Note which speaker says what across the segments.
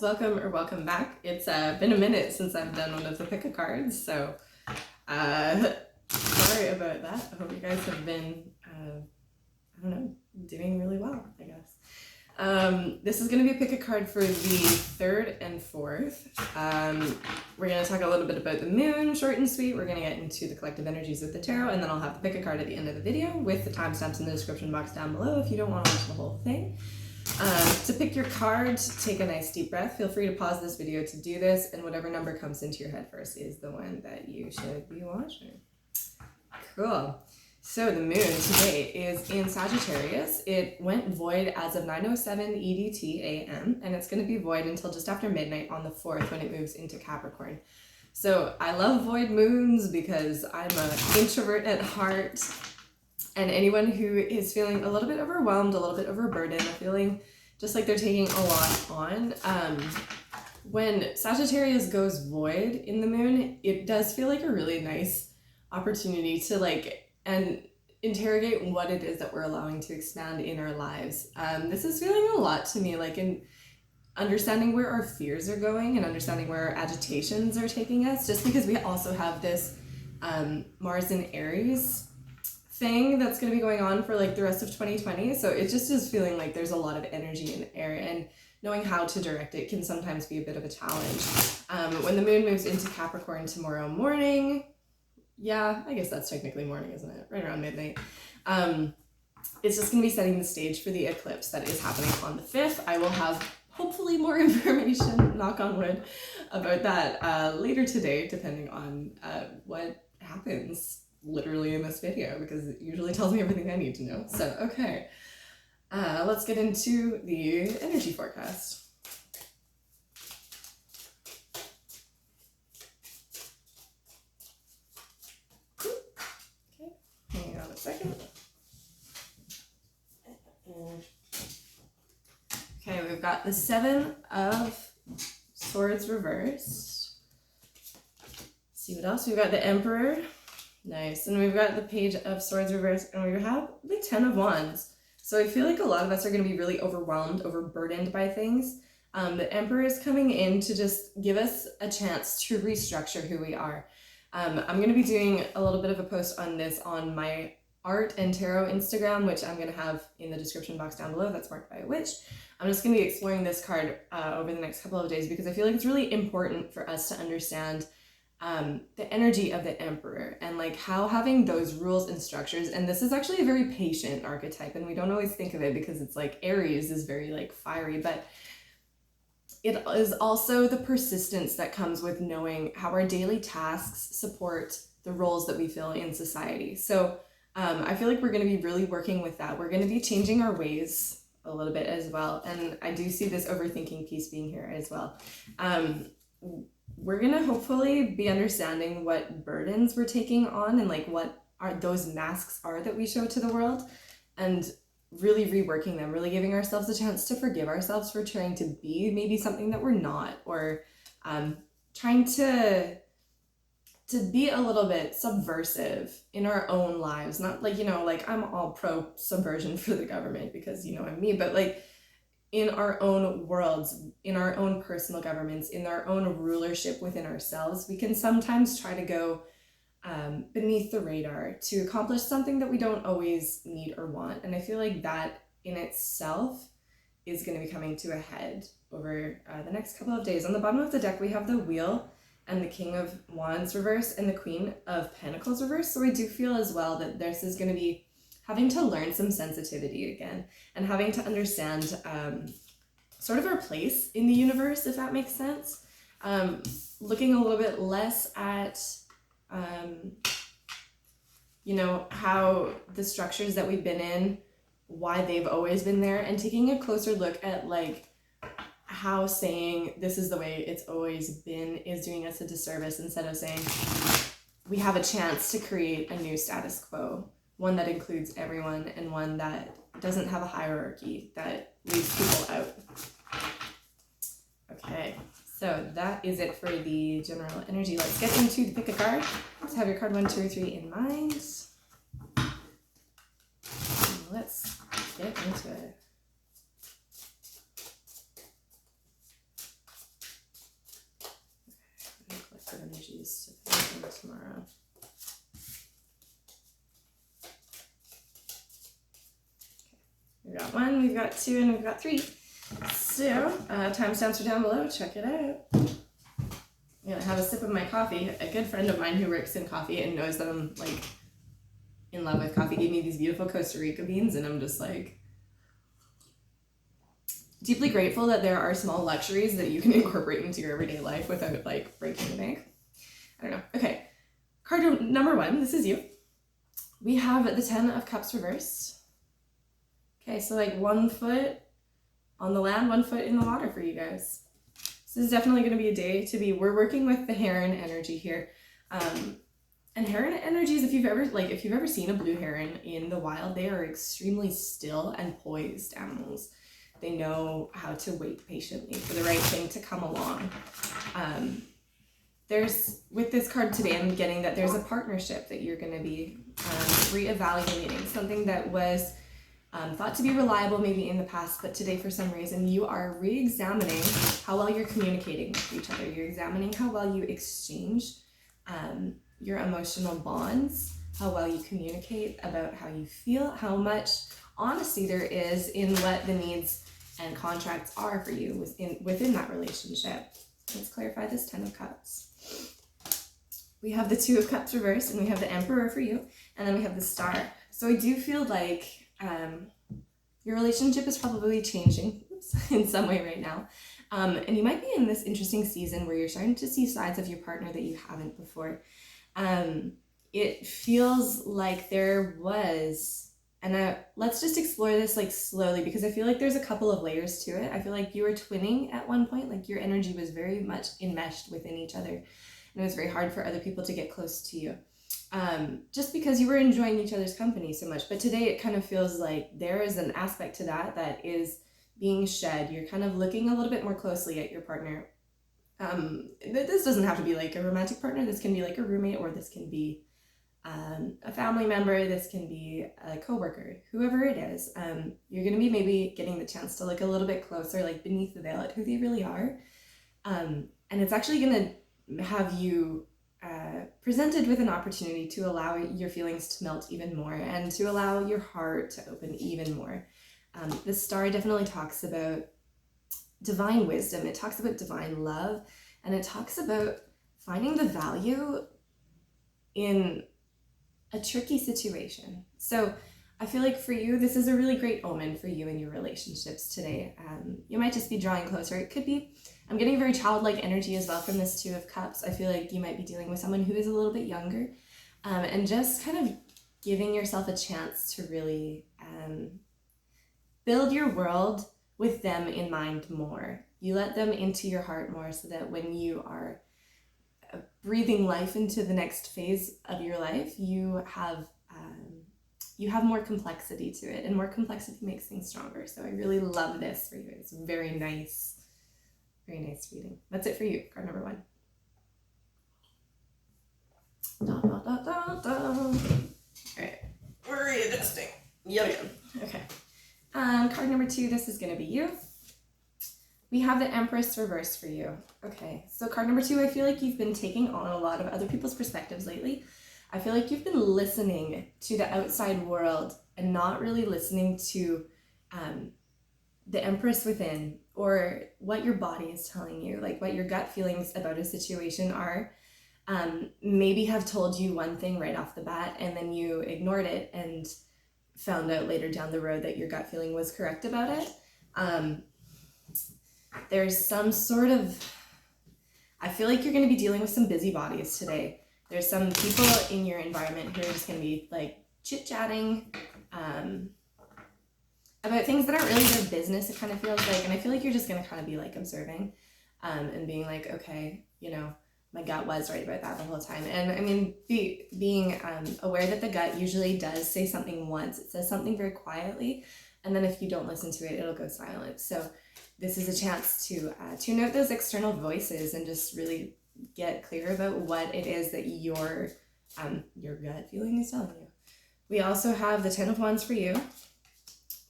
Speaker 1: guys, welcome back. It's been a minute since I've done one of the pick a cards, so sorry about that. I hope you guys have been, doing really well, I guess. This is going to be a pick a card for the 3rd and 4th. We're going to talk a little bit about the moon, short and sweet. We're going to get into the collective energies with the tarot, and then I'll have the pick a card at the end of the video with the timestamps in the description box down below if you don't want to watch the whole thing. To pick your card, take a nice deep breath. Feel free to pause this video to do this, and whatever number comes into your head first is the one that you should be watching. Cool. So the moon today is in Sagittarius. It went void as of 9:07 EDT AM, and it's going to be void until just after midnight on the 4th when it moves into Capricorn. So I love void moons because I'm an introvert at heart. And anyone who is feeling a little bit overwhelmed, a little bit overburdened, feeling just like they're taking a lot on, when Sagittarius goes void in the moon, it does feel like a really nice opportunity to and interrogate what it is that we're allowing to expand in our lives. This is feeling a lot to me, like in understanding where our fears are going and understanding where our agitations are taking us, just because we also have this Mars in Aries thing that's going to be going on for the rest of 2020. So it just is feeling like there's a lot of energy in the air, and knowing how to direct it can sometimes be a bit of a challenge. When the moon moves into Capricorn tomorrow morning, yeah, I guess that's technically morning, isn't it? Right around midnight. It's just going to be setting the stage for the eclipse that is happening on the 5th. I will have hopefully more information, knock on wood, about that later today, depending on what happens literally in this video, because it usually tells me everything I need to know. So, okay. Let's get into the energy forecast. Okay, hang on a second. Okay, we've got the 7 of Swords reversed. Let's see what else? We've got the Emperor. Nice. And we've got the Page of Swords reversed, and we have the 10 of Wands. So I feel like a lot of us are going to be really overwhelmed, overburdened by things. The Emperor is coming in to just give us a chance to restructure who we are. I'm going to be doing a little bit of a post on this on my art and tarot Instagram, which I'm going to have in the description box down below. That's marked by a witch. I'm just going to be exploring this card over the next couple of days, because I feel like it's really important for us to understand the energy of the Emperor, and how having those rules and structures, and this is actually a very patient archetype, and we don't always think of it because it's Aries is very fiery, but it is also the persistence that comes with knowing how our daily tasks support the roles that we fill in society. So I feel like we're going to be really working with that. We're going to be changing our ways a little bit as well, and I do see this overthinking piece being here as well. We're going to hopefully be understanding what burdens we're taking on, and what are those masks are that we show to the world, and really reworking them, really giving ourselves a chance to forgive ourselves for trying to be maybe something that we're not, or trying to be a little bit subversive in our own lives. Not I'm all pro subversion for the government because I'm me, but in our own worlds, in our own personal governments, in our own rulership within ourselves, we can sometimes try to go beneath the radar to accomplish something that we don't always need or want. And I feel like that in itself is going to be coming to a head over the next couple of days. On the bottom of the deck, we have the Wheel and the King of Wands reversed and the Queen of Pentacles reversed. So I do feel as well that this is going to be having to learn some sensitivity again, and having to understand sort of our place in the universe, if that makes sense. Looking a little bit less at, how the structures that we've been in, why they've always been there, and taking a closer look at how saying this is the way it's always been is doing us a disservice, instead of saying we have a chance to create a new status quo. One that includes everyone, and one that doesn't have a hierarchy that leaves people out. Okay, so that is it for the general energy. Let's get into the pick a card. Let's have your card 1, 2, or 3 in mind. Let's get into it. just to tomorrow. We've got 1, we've got 2, and we've got 3. So, timestamps are down below. Check it out. I'm gonna have a sip of my coffee. A good friend of mine who works in coffee and knows that I'm like in love with coffee gave me these beautiful Costa Rica beans, and I'm just like deeply grateful that there are small luxuries that you can incorporate into your everyday life without like breaking the bank. I don't know. Okay, card number 1. This is you. We have the 10 of Cups reversed. Okay, so like 1 foot on the land, 1 foot in the water for you guys. This is definitely going to be a day to be, we're working with the heron energy here. And heron energies, if you've ever seen a blue heron in the wild, they are extremely still and poised animals. They know how to wait patiently for the right thing to come along. With this card today, I'm getting that there's a partnership that you're going to be reevaluating, something that was thought to be reliable maybe in the past, but today for some reason you are re-examining how well you're communicating with each other. You're examining how well you exchange your emotional bonds, how well you communicate about how you feel, how much honesty there is in what the needs and contracts are for you within that relationship. Let's clarify this 10 of Cups. We have the 2 of Cups reversed, and we have the Emperor for you, and then we have the Star. So I do feel like your relationship is probably changing in some way right now. And you might be in this interesting season where you're starting to see sides of your partner that you haven't before. It feels like there was, and let's just explore this like slowly, because I feel like there's a couple of layers to it. I feel like you were twinning at one point, like your energy was very much enmeshed within each other, and it was very hard for other people to get close to you. Just because you were enjoying each other's company so much. But today it kind of feels like there is an aspect to that is being shed. You're kind of looking a little bit more closely at your partner. This doesn't have to be like a romantic partner. This can be like a roommate, or this can be a family member. This can be a coworker, whoever it is. You're going to be maybe getting the chance to look a little bit closer, like beneath the veil, at who they really are. And it's actually going to have you presented with an opportunity to allow your feelings to melt even more, and to allow your heart to open even more. The Star definitely talks about divine wisdom. It talks about divine love, and it talks about finding the value in a tricky situation. So I feel like for you, this is a really great omen for you and your relationships today. You might just be drawing closer. It could be, I'm getting very childlike energy as well from this 2 of Cups. I feel like you might be dealing with someone who is a little bit younger, and just kind of giving yourself a chance to really build your world with them in mind more. You let them into your heart more, so that when you are breathing life into the next phase of your life, you have more complexity to it, and more complexity makes things stronger. So I really love this for you. It's very nice reading. That's it for you, card number 1. Da, da, da, da, da. All right, we're readjusting yet again. Okay. Card number 2, this is going to be you. We have the Empress reversed for you. Okay, so card number 2, I feel like you've been taking on a lot of other people's perspectives lately. I feel like you've been listening to the outside world and not really listening to the Empress within, or what your body is telling you, like what your gut feelings about a situation are. Maybe have told you one thing right off the bat, and then you ignored it and found out later down the road that your gut feeling was correct about it. There's some sort of, I feel like you're going to be dealing with some busybodies today. There's some people in your environment who are just going to be like chit-chatting about things that aren't really their business, it kind of feels like. And I feel like you're just going to kind of be like observing and being like, okay, you know, my gut was right about that the whole time. And I mean, being aware that the gut usually does say something once. It says something very quietly, and then if you don't listen to it, it'll go silent. So this is a chance to tune out those external voices and just really get clear about what it is that your gut feeling is telling you. We also have the 10 of Wands for you.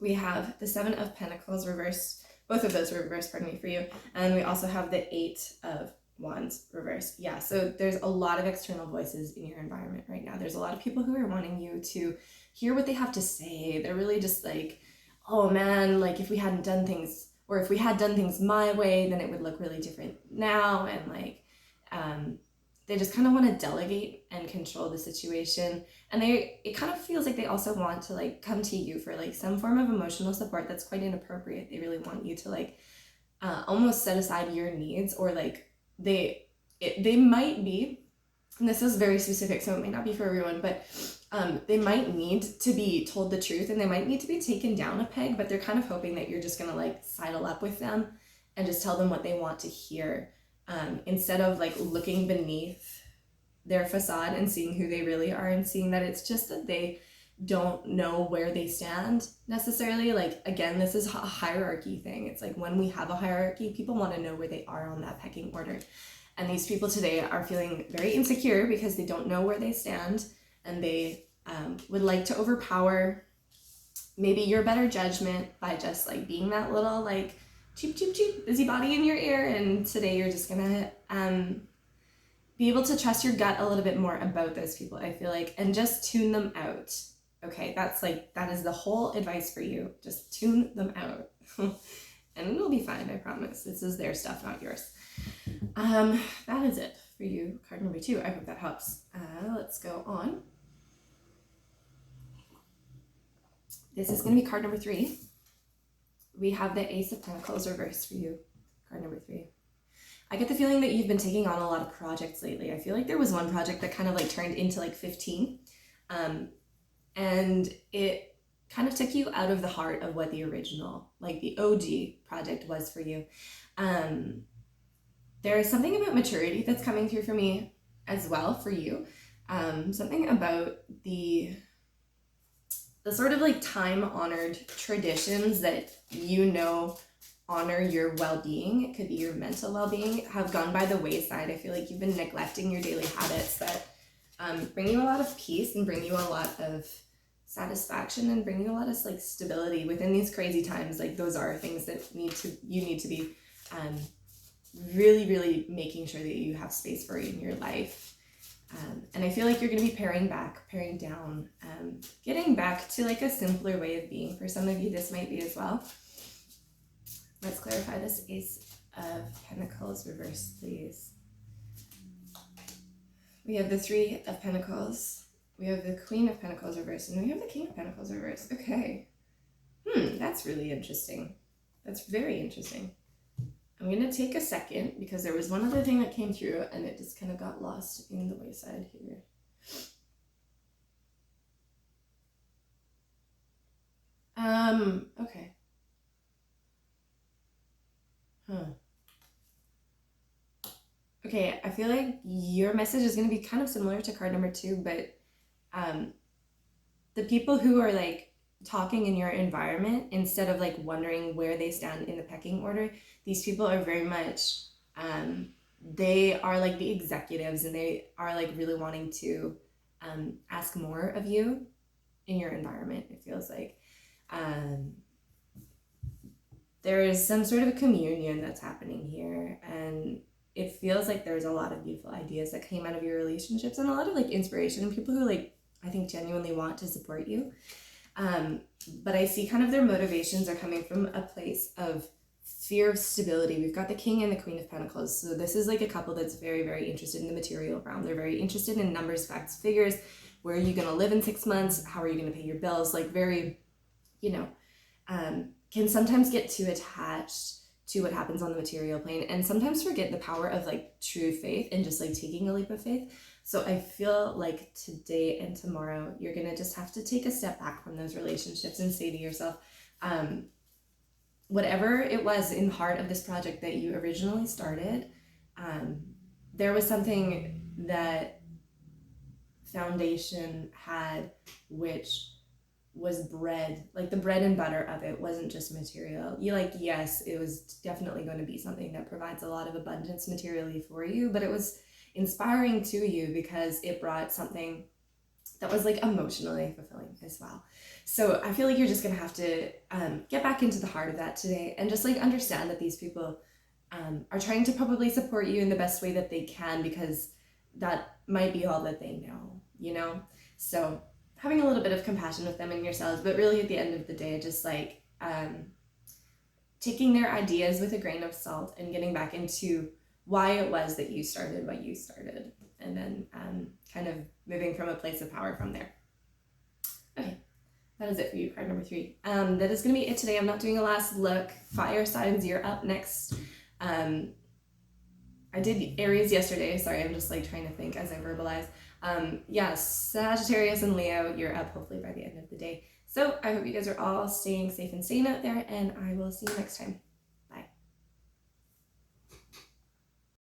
Speaker 1: We have the 7 of Pentacles reversed. Both of those were reversed, pardon me, for you. And we also have the 8 of Wands reversed. Yeah, so there's a lot of external voices in your environment right now. There's a lot of people who are wanting you to hear what they have to say. They're really just like, oh man, like if we hadn't done things, or if we had done things my way, then it would look really different now. And like, they just kind of want to delegate and control the situation. And it kind of feels like they also want to like come to you for like some form of emotional support that's quite inappropriate. They really want you to like almost set aside your needs, or like they might be, and this is very specific, so it may not be for everyone, but they might need to be told the truth, and they might need to be taken down a peg, but they're kind of hoping that you're just gonna like sidle up with them and just tell them what they want to hear, instead of like looking beneath their facade and seeing who they really are, and seeing that it's just that they don't know where they stand necessarily. Like, again, this is a hierarchy thing. It's like when we have a hierarchy, people want to know where they are on that pecking order. And these people today are feeling very insecure because they don't know where they stand, and they would like to overpower maybe your better judgment by just like being that little like cheep busybody in your ear. And today you're just gonna be able to trust your gut a little bit more about those people, I feel like, and just tune them out. Okay, that is the whole advice for you. Just tune them out. And it'll be fine, I promise. This is their stuff, not yours. That is it for you, card number 2. I hope that helps. Let's go on. This is going to be card number 3. We have the Ace of Pentacles reversed for you, card number 3. I get the feeling that you've been taking on a lot of projects lately. I feel like there was one project that kind of like turned into like 15. And it kind of took you out of the heart of what the original, like the OG project was for you. There is something about maturity that's coming through for me as well for you. Something about the sort of like time-honored traditions that honor your well-being, it could be your mental well-being, have gone by the wayside. I feel like you've been neglecting your daily habits that bring you a lot of peace and bring you a lot of satisfaction and bring you a lot of like stability within these crazy times. Like, those are things that you need to be really, really making sure that you have space for in your life. And I feel like you're going to be paring down, getting back to like a simpler way of being. For some of you, this might be as well. Let's clarify this Ace of Pentacles reverse, please. We have the 3 of Pentacles. We have the Queen of Pentacles reversed, and we have the King of Pentacles reversed. Okay. That's really interesting. That's very interesting. I'm going to take a second because there was one other thing that came through and it just kind of got lost in the wayside here. Okay. Okay, I feel like your message is going to be kind of similar to card number 2, but the people who are like talking in your environment, instead of like wondering where they stand in the pecking order, these people are very much, they are like the executives, and they are like really wanting to ask more of you in your environment. It feels like there is some sort of a communion that's happening here, and it feels like there's a lot of beautiful ideas that came out of your relationships, and a lot of like inspiration, and people who like, I think, genuinely want to support you. But I see kind of their motivations are coming from a place of fear of stability. We've got the King and the Queen of Pentacles. So this is like a couple that's very, very interested in the material realm. They're very interested in numbers, facts, figures. Where are you going to live in 6 months? How are you going to pay your bills? Like, very, can sometimes get too attached to what happens on the material plane, and sometimes forget the power of like true faith and just like taking a leap of faith. So I feel like today and tomorrow, you're going to just have to take a step back from those relationships and say to yourself, whatever it was in the heart of this project that you originally started, there was something that foundation had, which was bread, like the bread and butter of it wasn't just material. Yes, it was definitely going to be something that provides a lot of abundance materially for you, but it was inspiring to you because it brought something that was like emotionally fulfilling as well. So I feel like you're just gonna have to get back into the heart of that today, and just like understand that these people are trying to probably support you in the best way that they can, because that might be all that they know, you know? So having a little bit of compassion with them and yourselves, but really at the end of the day, just like taking their ideas with a grain of salt and getting back into why it was that you started what you started, and then kind of moving from a place of power from there. Okay, that is it for you, card number 3. That is going to be it today. I'm not doing a last look. Fire signs, you're up next. I did Aries yesterday. Sorry, I'm just like trying to think as I verbalize. Yeah, Sagittarius and Leo, you're up hopefully by the end of the day. So I hope you guys are all staying safe and sane out there, and I will see you next time.